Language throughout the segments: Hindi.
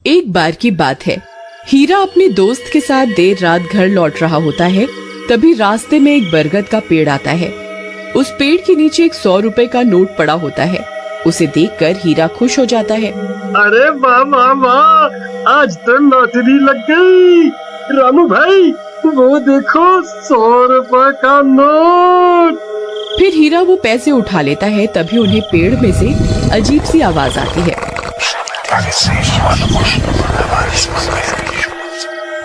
एक बार की बात है, हीरा अपने दोस्त के साथ देर रात घर लौट रहा होता है। तभी रास्ते में एक बरगद का पेड़ आता है। उस पेड़ के नीचे एक 100 रुपए का नोट पड़ा होता है। उसे देखकर हीरा खुश हो जाता है। अरे वाह वाह वाह, आज तो लॉटरी लग गई। रामू भाई वो देखो 100 रुपए का नोट। फिर हीरा वो पैसे उठा लेता है। तभी उन्हें पेड़ में से अजीब सी आवाज आती है।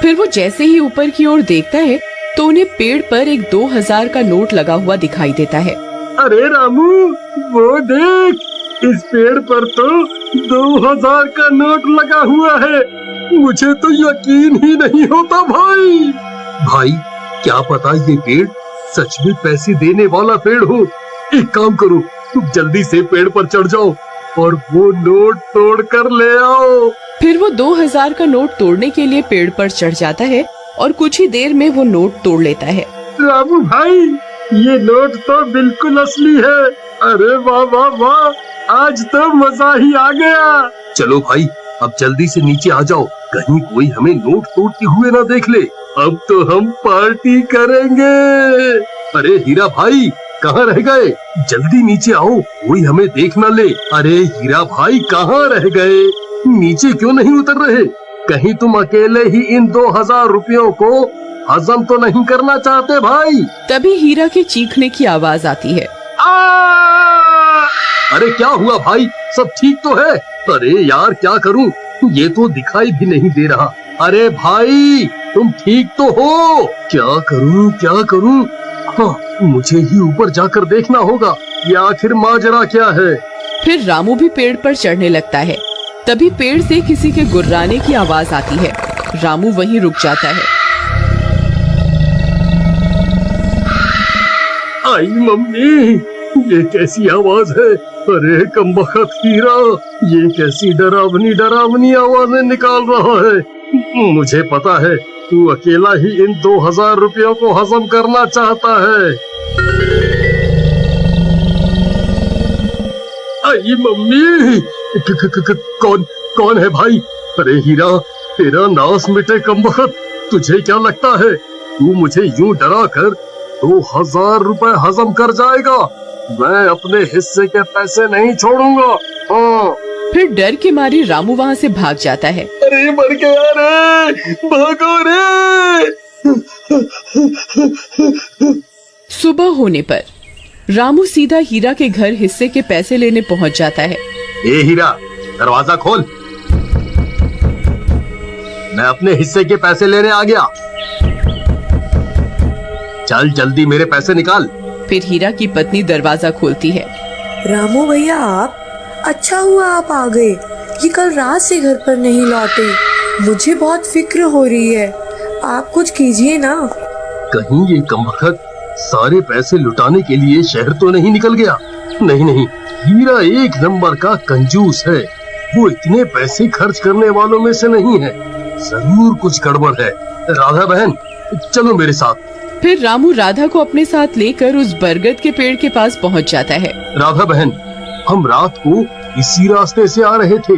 फिर वो जैसे ही ऊपर की ओर देखता है तो उन्हें पेड़ पर एक 2000 का नोट लगा हुआ दिखाई देता है। अरे रामू वो देख, इस पेड़ पर तो 2000 का नोट लगा हुआ है। मुझे तो यकीन ही नहीं होता भाई। भाई क्या पता ये पेड़ सच में पैसे देने वाला पेड़ हो। एक काम करो, तुम जल्दी से पेड़ पर चढ़ जाओ और वो नोट तोड़ कर ले आओ। फिर वो 2000 का नोट तोड़ने के लिए पेड़ पर चढ़ जाता है और कुछ ही देर में वो नोट तोड़ लेता है। रामू भाई ये नोट तो बिल्कुल असली है। अरे वाह वाह वाह, आज तो मजा ही आ गया। चलो भाई अब जल्दी से नीचे आ जाओ, कहीं कोई हमें नोट तोड़ते हुए ना देख ले। अब तो हम पार्टी करेंगे। अरे हीरा भाई कहाँ रह गए? जल्दी नीचे आओ, कोई हमें देख ना ले। अरे हीरा भाई कहाँ रह गए? नीचे क्यों नहीं उतर रहे? कहीं तुम अकेले ही इन 2000 रुपयों को हजम तो नहीं करना चाहते भाई? तभी हीरा के चीखने की आवाज आती है। अरे क्या हुआ भाई, सब ठीक तो है? अरे यार क्या करूं, ये तो दिखाई भी नहीं दे रहा। अरे भाई तुम ठीक तो हो? क्या करूं? हाँ, मुझे ही ऊपर जाकर देखना होगा ये आखिर माजरा क्या है। फिर रामू भी पेड़ पर चढ़ने लगता है। तभी पेड़ से किसी के गुर्राने की आवाज आती है। रामू वहीं रुक जाता है। आई मम्मी, ये कैसी आवाज है? अरे कमबख्त हीरा, ये कैसी डरावनी आवाजें निकाल रहा है। मुझे पता है तू अकेला ही इन 2000 रुपयों को हजम करना चाहता है। आई मम्मी, कौन है भाई? अरे हीरा तेरा नाश मिटे कमबख्त, तुझे क्या लगता है तू मुझे यूं डरा कर 2000 रुपए हजम कर जाएगा? मैं अपने हिस्से के पैसे नहीं छोड़ूंगा। हाँ। फिर डर के मारे रामू वहाँ से भाग जाता है। अरे मर गया रे, भागो रे। सुबह होने पर रामू सीधा हीरा के घर हिस्से के पैसे लेने पहुँच जाता है। ए हीरा, दरवाजा खोल, मैं अपने हिस्से के पैसे लेने आ गया। चल जल्दी मेरे पैसे निकाल। फिर हीरा की पत्नी दरवाजा खोलती है। रामू भैया आप, अच्छा हुआ आप आ गए। ये कल रात से घर पर नहीं लौटे, मुझे बहुत फिक्र हो रही है। आप कुछ कीजिए ना। कहीं ये कमबख्त सारे पैसे लुटाने के लिए शहर तो नहीं निकल गया? नहीं, हीरा एक नंबर का कंजूस है। वो इतने पैसे खर्च करने वालों में से नहीं है। जरूर कुछ गड़बड़ है। राधा बहन चलो मेरे साथ। फिर रामू राधा को अपने साथ लेकर उस बरगद के पेड़ के पास पहुंच जाता है। राधा बहन, हम रात को इसी रास्ते से आ रहे थे,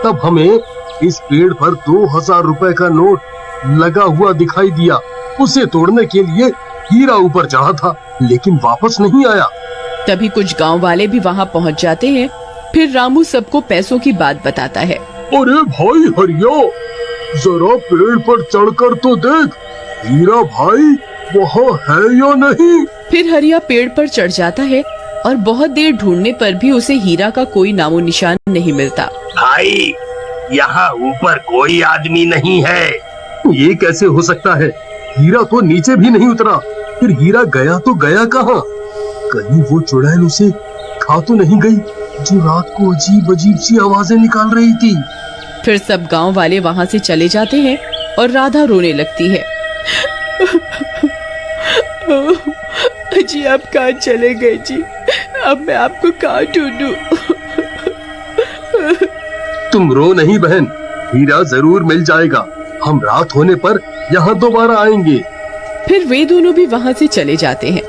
तब हमें इस पेड़ पर 2000 रुपए का नोट लगा हुआ दिखाई दिया। उसे तोड़ने के लिए हीरा ऊपर चढ़ा था, लेकिन वापस नहीं आया। तभी कुछ गांव वाले भी वहां पहुंच जाते हैं। फिर रामू सबको पैसों की बात बताता है। अरे भाई हरिया, जरा पेड़ पर चढ़कर तो देख, हीरा भाई वहाँ है या नहीं? फिर हरिया पेड़ पर चढ़ जाता है और बहुत देर ढूंढने पर भी उसे हीरा का कोई नामो निशान नहीं मिलता। भाई यहाँ ऊपर कोई आदमी नहीं है। ये कैसे हो सकता है? हीरा तो नीचे भी नहीं उतरा। फिर हीरा गया तो गया कहाँ? कहीं वो चुड़ैल उसे खा तो नहीं गई जो रात को अजीब सी आवाजें निकाल रही थी? फिर सब गांव वाले वहाँ से चले जाते हैं और राधा रोने लगती है। जी आप कहाँ चले गए जी? अब मैं आपको कहाँ ढूंढूं? तुम रो नहीं बहन, हीरा जरूर मिल जाएगा। हम रात होने पर यहाँ दोबारा आएंगे। फिर वे दोनों भी वहाँ से चले जाते हैं।